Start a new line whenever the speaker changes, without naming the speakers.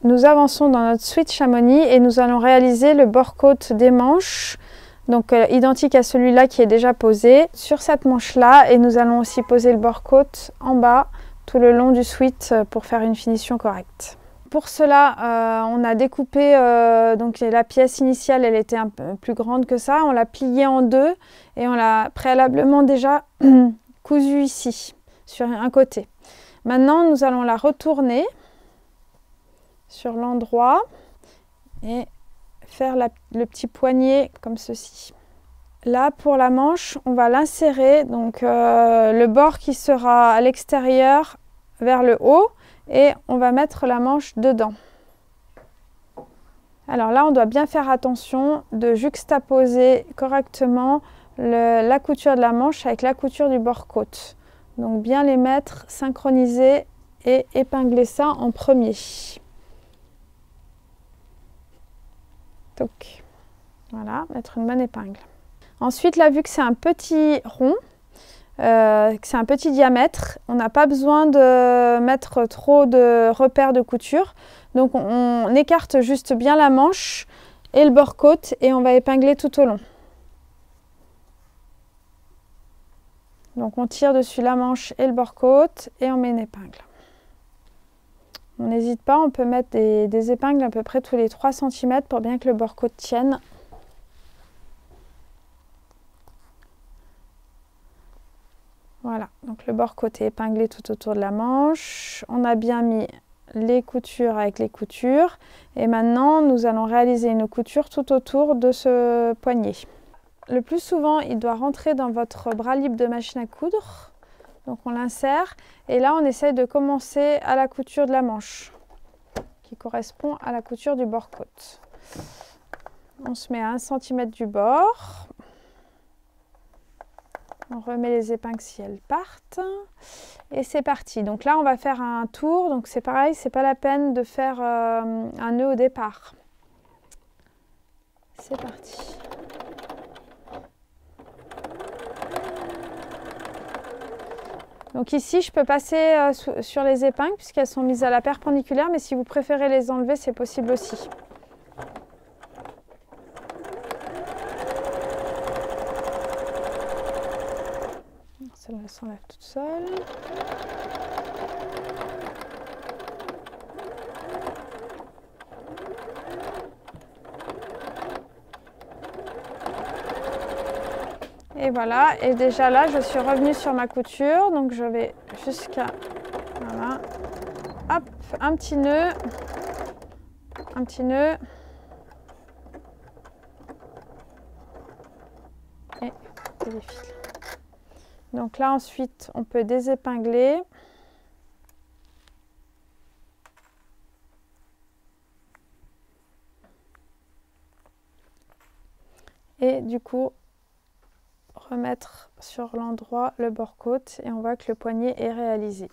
nous avançons dans notre suite Chamonix et nous allons réaliser le bord-côte des manches, donc identique à celui-là qui est déjà posé sur cette manche-là, et nous allons aussi poser le bord-côte en bas tout le long du suite pour faire une finition correcte. Pour cela, on a découpé donc la pièce initiale, elle était un peu plus grande que ça, on l'a pliée en deux et on l'a préalablement déjà cousue ici, sur un côté. Maintenant, nous allons la retourner sur l'endroit et faire le petit poignet comme ceci. Là, pour la manche, on va l'insérer, donc le bord qui sera à l'extérieur vers le haut, et on va mettre la manche dedans. Alors là, on doit bien faire attention de juxtaposer correctement la couture de la manche avec la couture du bord-côte. Donc bien les mettre synchronisés et épingler ça en premier. Donc, voilà, mettre une bonne épingle. Ensuite, là, vu que c'est un petit rond, que c'est un petit diamètre, on n'a pas besoin de mettre trop de repères de couture. Donc, on écarte juste bien la manche et le bord-côte et on va épingler tout au long. Donc, on tire dessus la manche et le bord-côte et on met une épingle. On n'hésite pas, on peut mettre des épingles à peu près tous les 3 cm pour bien que le bord-côte tienne. Voilà, donc le bord-côte est épinglé tout autour de la manche. On a bien mis les coutures avec les coutures. Et maintenant, nous allons réaliser une couture tout autour de ce poignet. Le plus souvent, il doit rentrer dans votre bras libre de machine à coudre. Donc on l'insère et là on essaye de commencer à la couture de la manche qui correspond à la couture du bord-côte. On se met à 1 cm du bord. On remet les épingles si elles partent et c'est parti. Donc là on va faire un tour, donc c'est pareil, c'est pas la peine de faire un nœud au départ. C'est parti. Donc ici, je peux passer sur les épingles puisqu'elles sont mises à la perpendiculaire, mais si vous préférez les enlever, c'est possible aussi. Celle-là s'enlève toute seule. Et voilà, et déjà là, je suis revenue sur ma couture, donc je vais jusqu'à, voilà, hop, un petit nœud, et des fils. Donc là, ensuite, on peut désépingler. Et du coup, remettre sur l'endroit le bord-côte et on voit que le poignet est réalisé.